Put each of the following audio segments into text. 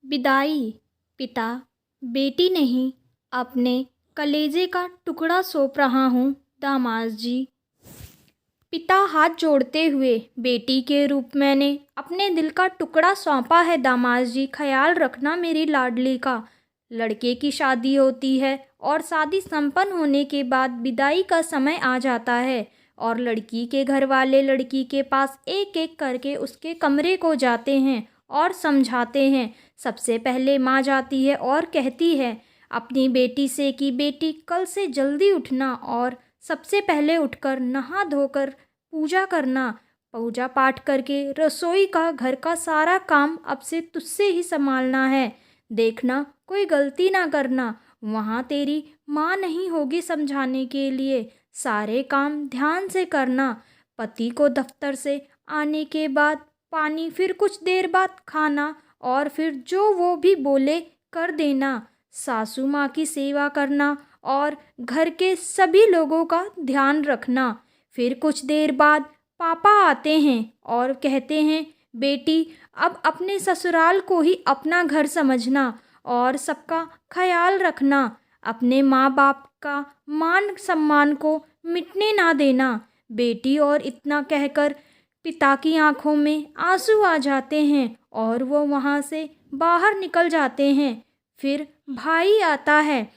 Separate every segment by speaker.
Speaker 1: विदाई। पिता, बेटी नहीं, अपने कलेजे का टुकड़ा सौंप रहा हूँ दामाद जी। पिता हाथ जोड़ते हुए, बेटी के रूप मैंने अपने दिल का टुकड़ा सौंपा है दामाद जी, ख्याल रखना मेरी लाडली का। लड़के की शादी होती है और शादी संपन्न होने के बाद विदाई का समय आ जाता है और लड़की के घर वाले लड़की के पास एक एक करके उसके कमरे को जाते हैं और समझाते हैं। सबसे पहले माँ जाती है और कहती है अपनी बेटी से कि बेटी कल से जल्दी उठना और सबसे पहले उठकर नहा धोकर पूजा करना, पूजा पाठ करके रसोई का घर का सारा काम अब से तुझसे ही संभालना है। देखना कोई गलती ना करना, वहाँ तेरी माँ नहीं होगी समझाने के लिए। सारे काम ध्यान से करना। पति को दफ्तर से आने के बाद पानी, फिर कुछ देर बाद खाना और फिर जो वो भी बोले कर देना। सासू माँ की सेवा करना और घर के सभी लोगों का ध्यान रखना। फिर कुछ देर बाद पापा आते हैं और कहते हैं बेटी अब अपने ससुराल को ही अपना घर समझना और सबका ख्याल रखना। अपने माँ बाप का मान सम्मान को मिटने ना देना। बेटी और इतना कहकर पिता की आंखों में आंसू आ जाते हैं और वो वहाँ से बाहर निकल जाते हैं। फिर भाई आता है,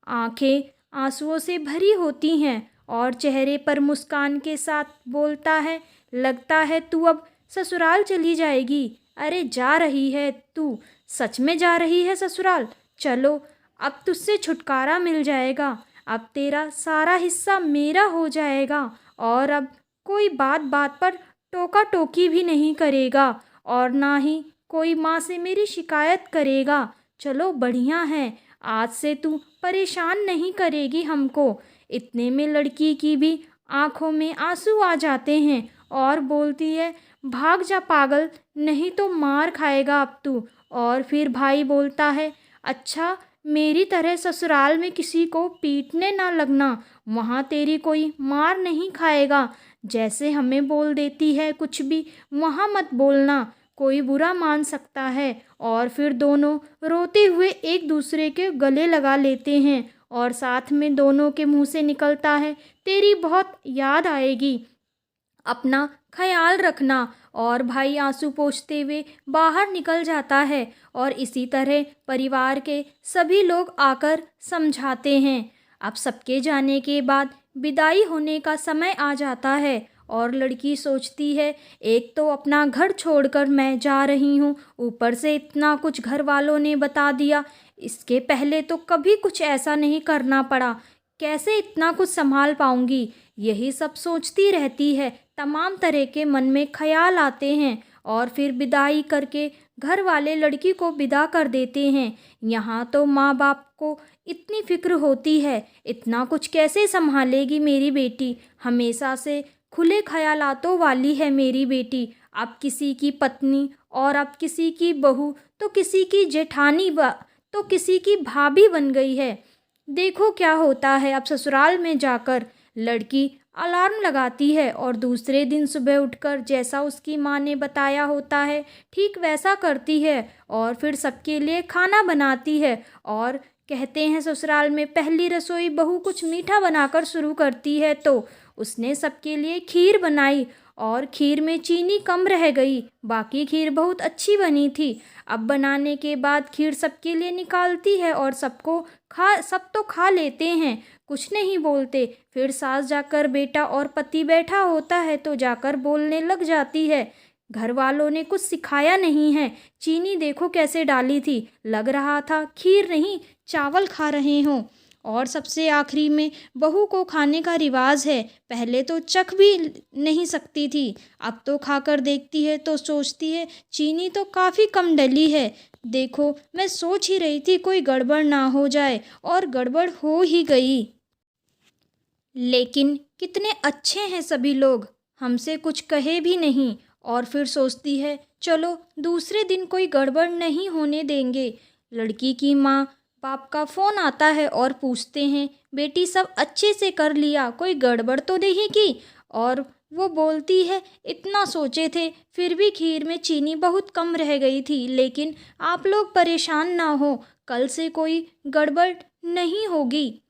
Speaker 1: आंखें आंसुओं से भरी होती हैं और चेहरे पर मुस्कान के साथ बोलता है लगता है तू अब ससुराल चली जाएगी। अरे जा रही है तू? सच में जा रही है ससुराल? चलो अब तुझसे छुटकारा मिल जाएगा, अब तेरा सारा हिस्सा मेरा हो जाएगा और अब कोई बात बात पर टोका टोकी भी नहीं करेगा और ना ही कोई माँ से मेरी शिकायत करेगा। चलो बढ़िया है, आज से तू परेशान नहीं करेगी हमको। इतने में लड़की की भी आंखों में आंसू आ जाते हैं और बोलती है भाग जा पागल, नहीं तो मार खाएगा अब तू। और फिर भाई बोलता है अच्छा मेरी तरह ससुराल में किसी को पीटने ना लगना, वहाँ तेरी कोई मार नहीं खाएगा। जैसे हमें बोल देती है कुछ भी वहाँ मत बोलना, कोई बुरा मान सकता है। और फिर दोनों रोते हुए एक दूसरे के गले लगा लेते हैं और साथ में दोनों के मुंह से निकलता है तेरी बहुत याद आएगी, अपना ख्याल रखना। और भाई आंसू पोंछते हुए बाहर निकल जाता है और इसी तरह परिवार के सभी लोग आकर समझाते हैं। अब सबके जाने के बाद विदाई होने का समय आ जाता है और लड़की सोचती है एक तो अपना घर छोड़कर मैं जा रही हूँ, ऊपर से इतना कुछ घर वालों ने बता दिया, इसके पहले तो कभी कुछ ऐसा नहीं करना पड़ा, कैसे इतना कुछ संभाल पाऊंगी। यही सब सोचती रहती है, तमाम तरह के मन में ख्याल आते हैं और फिर विदाई करके घर वाले लड़की को विदा कर देते हैं। यहाँ तो माँ बाप को इतनी फिक्र होती है, इतना कुछ कैसे संभालेगी मेरी बेटी, हमेशा से खुले ख्यालातों वाली है मेरी बेटी। अब किसी की पत्नी और अब किसी की बहू तो किसी की जेठानी तो किसी की भाभी बन गई है। देखो क्या होता है अब ससुराल में जाकर। लड़की अलार्म लगाती है और दूसरे दिन सुबह उठकर जैसा उसकी माँ ने बताया होता है ठीक वैसा करती है और फिर सबके लिए खाना बनाती है। और कहते हैं ससुराल में पहली रसोई बहू कुछ मीठा बनाकर शुरू करती है तो उसने सबके लिए खीर बनाई और खीर में चीनी कम रह गई, बाकी खीर बहुत अच्छी बनी थी। अब बनाने के बाद खीर सबके लिए निकालती है और सब तो खा लेते हैं, कुछ नहीं बोलते। फिर सास जाकर बेटा और पति बैठा होता है तो जाकर बोलने लग जाती है घर वालों ने कुछ सिखाया नहीं है, चीनी देखो कैसे डाली थी, लग रहा था खीर नहीं चावल खा रहे हों। और सबसे आखिरी में बहू को खाने का रिवाज है, पहले तो चख भी नहीं सकती थी, अब तो खाकर देखती है तो सोचती है चीनी तो काफ़ी कम डली है। देखो मैं सोच ही रही थी कोई गड़बड़ ना हो जाए और गड़बड़ हो ही गई। लेकिन कितने अच्छे हैं सभी लोग, हमसे कुछ कहे भी नहीं। और फिर सोचती है चलो दूसरे दिन कोई गड़बड़ नहीं होने देंगे। लड़की की माँ बाप का फ़ोन आता है और पूछते हैं बेटी सब अच्छे से कर लिया, कोई गड़बड़ तो नहीं की? और वो बोलती है, इतना सोचे थे, फिर भी खीर में चीनी बहुत कम रह गई थी, लेकिन आप लोग परेशान ना हो, कल से कोई गड़बड़ नहीं होगी।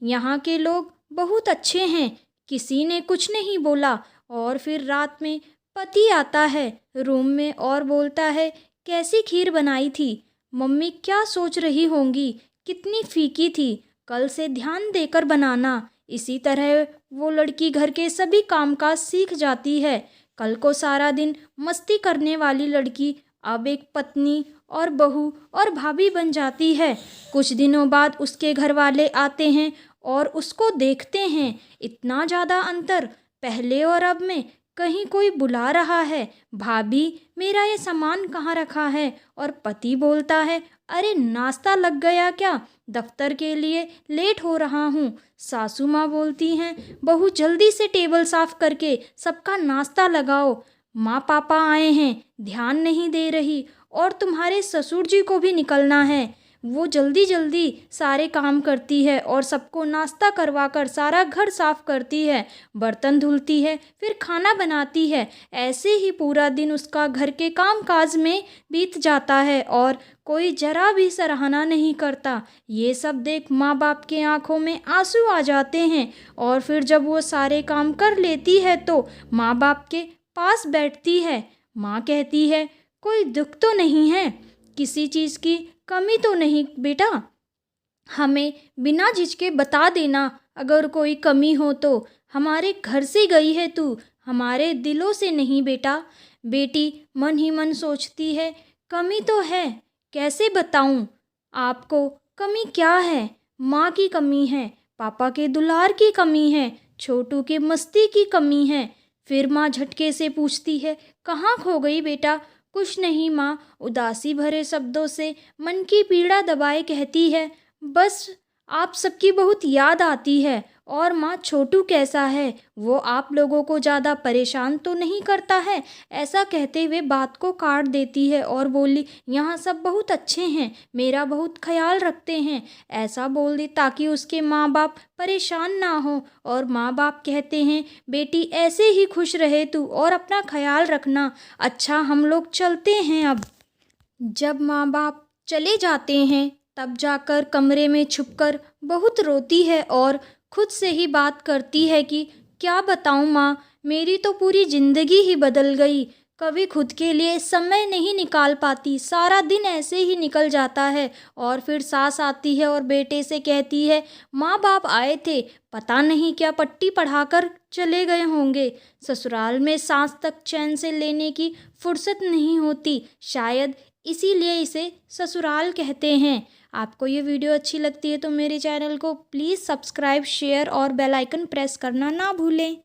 Speaker 1: यहाँ के लोग बहुत अच्छे हैं, किसी ने कुछ नहीं बोला। और फिर रात में पति आता है रूम में और बोलता है, कैसी खीर बनाई थी? मम्मी क्या सोच रही होंगी, कितनी फीकी थी, कल से ध्यान देकर बनाना। इसी तरह वो लड़की घर के सभी कामकाज सीख जाती है। कल को सारा दिन मस्ती करने वाली लड़की अब एक पत्नी और बहू और भाभी बन जाती है। कुछ दिनों बाद उसके घर वाले आते हैं और उसको देखते हैं, इतना ज़्यादा अंतर पहले और अब में। कहीं कोई बुला रहा है, भाभी मेरा ये सामान कहाँ रखा है? और पति बोलता है, अरे नाश्ता लग गया क्या? दफ्तर के लिए लेट हो रहा हूँ। सासू माँ बोलती हैं, बहू जल्दी से टेबल साफ करके सबका नाश्ता लगाओ, माँ पापा आए हैं, ध्यान नहीं दे रही। और तुम्हारे ससुर जी को भी निकलना है। वो जल्दी जल्दी सारे काम करती है और सबको नाश्ता करवा कर सारा घर साफ करती है, बर्तन धुलती है, फिर खाना बनाती है। ऐसे ही पूरा दिन उसका घर के काम काज में बीत जाता है और कोई जरा भी सराहना नहीं करता। ये सब देख माँ बाप के आंखों में आंसू आ जाते हैं। और फिर जब वो सारे काम कर लेती है तो माँ बाप के पास बैठती है। माँ कहती है, कोई दुख तो नहीं है, किसी चीज़ की कमी तो नहीं बेटा, हमें बिना झिझके बता देना अगर कोई कमी हो तो। हमारे घर से गई है तू, हमारे दिलों से नहीं बेटा। बेटी मन ही मन सोचती है, कमी तो है, कैसे बताऊं आपको कमी क्या है? माँ की कमी है, पापा के दुलार की कमी है, छोटू के मस्ती की कमी है। फिर माँ झटके से पूछती है, कहाँ खो गई बेटा? कुछ नहीं माँ, उदासी भरे शब्दों से मन की पीड़ा दबाए कहती है, बस आप सबकी बहुत याद आती है। और माँ छोटू कैसा है? वो आप लोगों को ज़्यादा परेशान तो नहीं करता है? ऐसा कहते हुए बात को काट देती है और बोली, यहाँ सब बहुत अच्छे हैं, मेरा बहुत ख्याल रखते हैं। ऐसा बोल दी ताकि उसके माँ बाप परेशान ना हो। और माँ बाप कहते हैं, बेटी ऐसे ही खुश रहे तू और अपना ख्याल रखना। अच्छा हम लोग चलते हैं अब। जब माँ बाप चले जाते हैं तब जाकर कमरे में छुपकर बहुत रोती है और खुद से ही बात करती है कि क्या बताऊँ माँ, मेरी तो पूरी ज़िंदगी ही बदल गई। कभी खुद के लिए समय नहीं निकाल पाती, सारा दिन ऐसे ही निकल जाता है। और फिर सास आती है और बेटे से कहती है, माँ बाप आए थे, पता नहीं क्या पट्टी पढ़ाकर चले गए होंगे। ससुराल में सांस तक चैन से लेने की फुर्सत नहीं होती, शायद इसीलिए इसे ससुराल कहते हैं। आपको ये वीडियो अच्छी लगती है तो मेरे चैनल को प्लीज़ सब्सक्राइब, शेयर और बेल आइकन प्रेस करना ना भूलें।